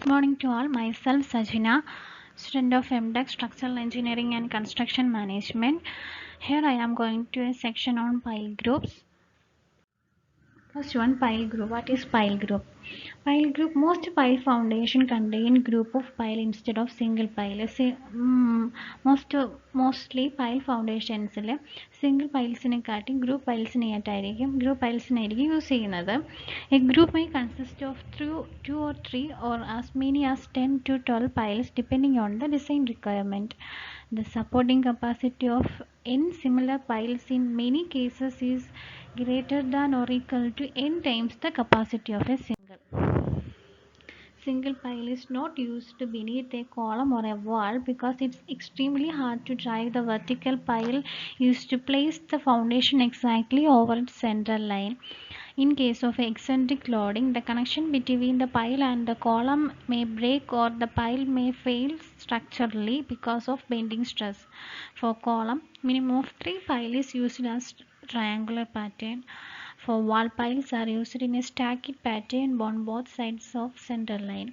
Good morning to all. Myself Sajina, student of MTech Structural Engineering and Construction Management. Here I am going to a section on pile groups. First one, pile group. What is pile group? Pile group. Most pile foundation contain group of pile instead of single pile. Mostly pile foundations single pilesനെക്കാട്ടി group pilesനെ ആയിട്ടായിരിക്കും group pilesനായിരിക്കും use ചെയ്യുന്നത്. A group may consist of two or three or as many as 10 to 12 piles depending on the design requirement. The supporting capacity of n similar piles in many cases is greater than or equal to n times the capacity of a single pile is not used beneath a column or a wall because it's extremely hard to drive the vertical pile used to place the foundation exactly over its central line. In case of eccentric loading, the connection between the pile and the column may break or the pile may fail structurally because of bending stress. For column, minimum of 3 piles is used as triangular pattern. For wall, piles are used in a stacked pattern on both sides of center line.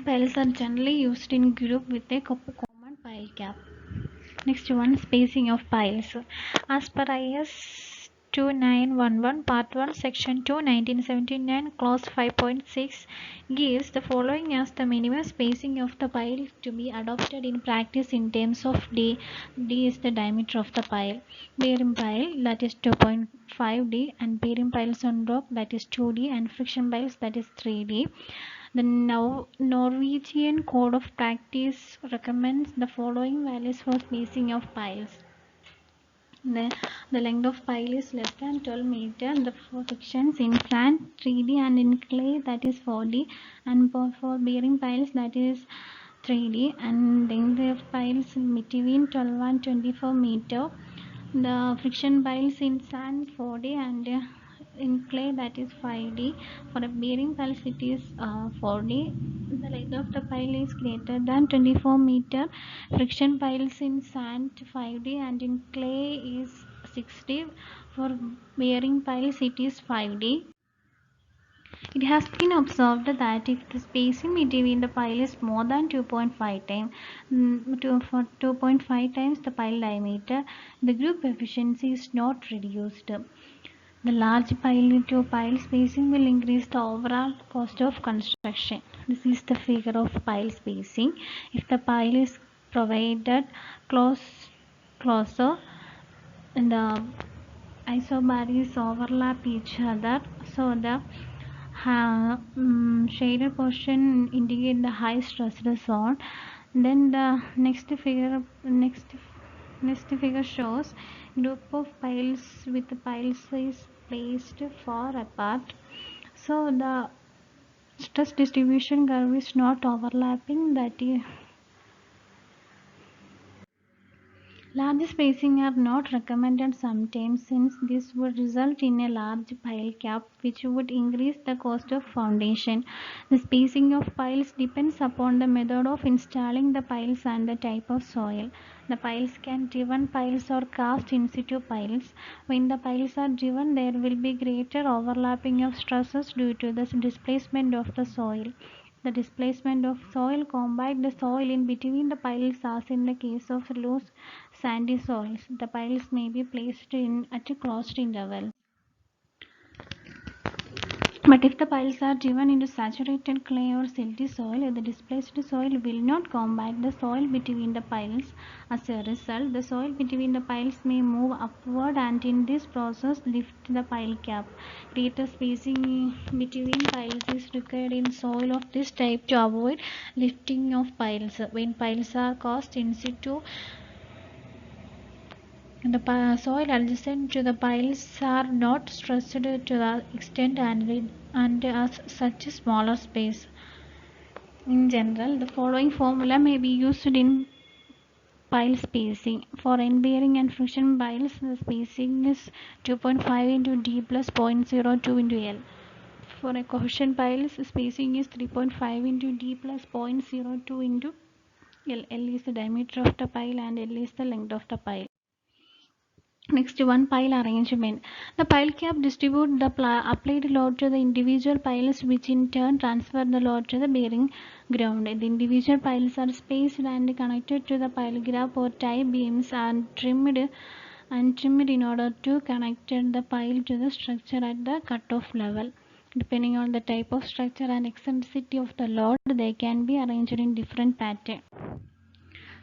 Piles are generally used in group with a common pile cap. Next one, spacing of piles. As per IS 2911 Part 1 Section 2 1979 Clause 5.6 gives the following as the minimum spacing of the pile to be adopted in practice in terms of d. D is the diameter of the pile. Bearing pile, that is 2.5d, and bearing piles on rock, that is 2d, and friction piles, that is 3d. The Norwegian Code of Practice recommends the following values for spacing of piles. The length of pile is less than 12 meters. The sections in sand 3D and in clay, that is 4D, and for bearing piles, that is 3D, and length of piles between 12 and 24 meter. The friction piles in sand 4D and in clay, that is 5D. For a bearing piles it is 4D. The length of the pile is greater than 24 meter. Friction piles in sand 5D and in clay is 6D. For bearing piles it is 5D. It has been observed that if the spacing between the pile is more than 2.5 times, for 2.5 times the pile diameter, the group efficiency is not reduced. The large pile to pile spacing will increase the overall cost of construction. This is the figure of pile spacing. If the pile is provided closer and the isobars overlap each other, so the shaded portion indicate the high stressed zone. Then the next figure shows group of piles with pile size placed far apart, so the stress distribution curve is not overlapping. That is, large spacing are not recommended sometimes since this would result in a large pile cap which would increase the cost of foundation. The spacing of piles depends upon the method of installing the piles and the type of soil. The piles can driven piles or cast in situ piles. When the piles are driven, there will be greater overlapping of stresses due to the displacement of the soil. The displacement of soil combines the soil in between the piles as in the case of loose sandy soils. The piles may be placed in at a closed interval. But if the piles are driven into saturated clay or silty soil, the displaced soil will not combat the soil between the piles. As a result, the soil between the piles may move upward and in this process lift the pile cap. Greater spacing between piles is required in soil of this type to avoid lifting of piles. When piles are cast in situ, the soil adjacent to the piles are not stressed to the extent and as such a smaller space. In general, the following formula may be used in pile spacing. For end bearing and friction piles, the spacing is 2.5 into D plus 0.02 into L. For a cohesion piles, spacing is 3.5 into D plus 0.02 into L. L is the diameter of the pile and L is the length of the pile. Next one, pile arrangement. The pile cap distribute the applied load to the individual piles, which in turn transfer the load to the bearing ground. The individual piles are spaced and connected to the pile grab or tie beams and trimmed in order to connect the pile to the structure at the cutoff level. Depending on the type of structure and eccentricity of the load, they can be arranged in different patterns.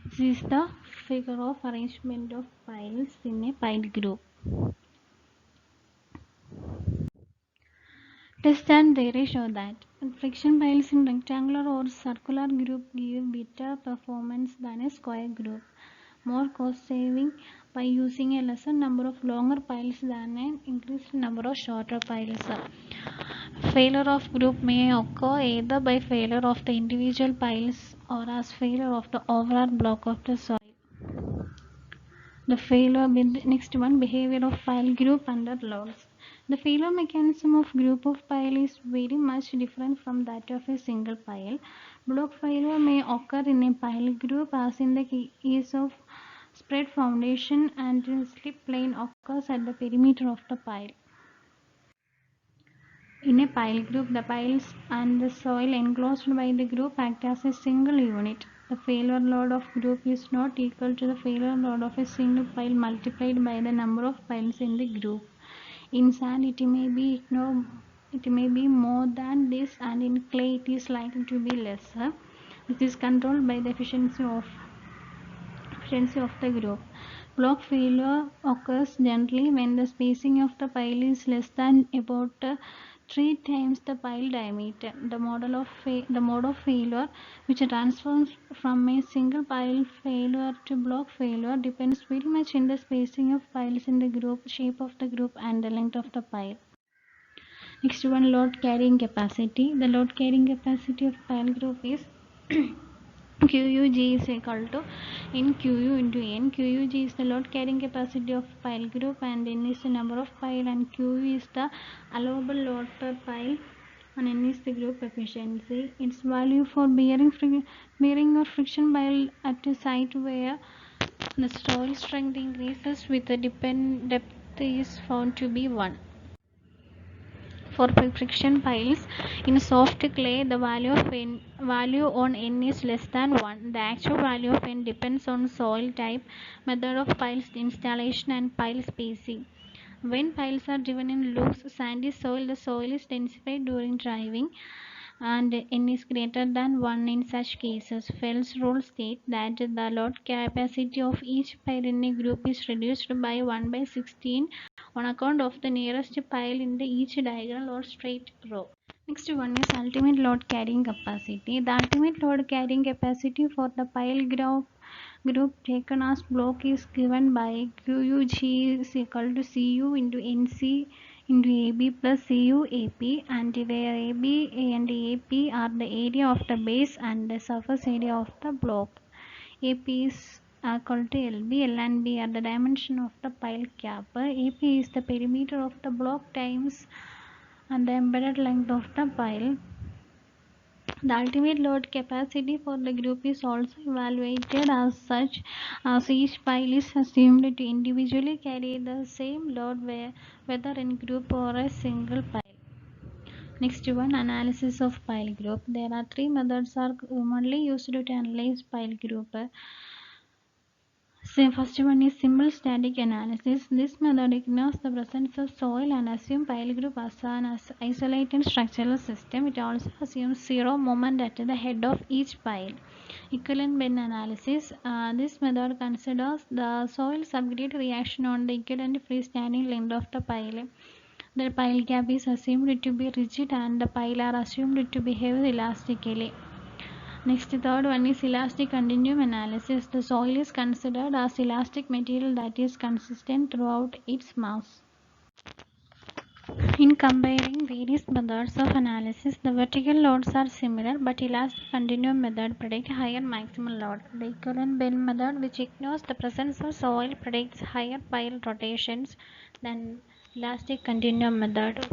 This is the figure of arrangement of piles in a pile group. Test and theory show that friction piles in rectangular or circular group give better performance than a square group. More cost saving by using a lesser number of longer piles than an increased number of shorter piles. Failure of group may occur either by failure of the individual piles or as failure of the overall block of the soil. The failure next one, behavior of pile group under loads. The failure mechanism of group of pile is very much different from that of a single pile. Block failure may occur in a pile group as in the case of spread foundation, and slip plane occurs at the perimeter of the pile. In a pile group, the piles and the soil enclosed by the group act as a single unit. The failure load of group is not equal to the failure load of a single pile multiplied by the number of piles in the group. In sand, it may be more than this, and in clay, it is likely to be lesser. This is controlled by the efficiency of the group. Block failure occurs generally when the spacing of the pile is less than about 3 times the pile diameter. The mode of failure, which transforms from a single pile failure to block failure, depends very much on the spacing of piles in the group, shape of the group, and the length of the pile. Next one, load carrying capacity. The load carrying capacity of pile group is QUG is equal to NQU into N. QUG is the load carrying capacity of pile group, and N is the number of pile, and QU is the allowable load per pile, and N is the group efficiency. Its value for bearing or friction pile at a site where the soil strength increases with the depth is found to be 1. For friction piles in soft clay, the value on N is less than 1. The actual value of N depends on soil type, method of piles installation, and pile spacing. When piles are driven in loose, sandy soil, the soil is densified during driving, and N is greater than 1 in such cases. Fell's rule states that the load capacity of each pile in a group is reduced by 1 by 16 on account of the nearest pile in each diagonal or straight row. Next one is ultimate load carrying capacity. The ultimate load carrying capacity for the pile group taken as block is given by QUG is equal to CU into NC into AB plus CU AP, and where AB and AP are the area of the base and the surface area of the block. AP is equal to LB. L and B are the dimension of the pile cap. AP is the perimeter of the block times and the embedded length of the pile. The ultimate load capacity for the group is also evaluated as such, as each pile is assumed to individually carry the same load whether in group or a single pile. Next one, analysis of pile group. There are 3 methods are commonly used to analyze pile group. First one is simple static analysis. This method ignores the presence of soil and assumes pile group as an isolated structural system. It also assumes zero moment at the head of each pile. Equivalent bend analysis. This method considers the soil subgrade reaction on the equivalent freestanding length of the pile. The pile cap is assumed to be rigid and the pile are assumed to behave elastically. Next, third one is elastic continuum analysis. The soil is considered as elastic material that is consistent throughout its mass. In comparing various methods of analysis, the vertical loads are similar, but elastic continuum method predicts higher maximum load. The equivalent bend method, which ignores the presence of soil, predicts higher pile rotations than elastic continuum method.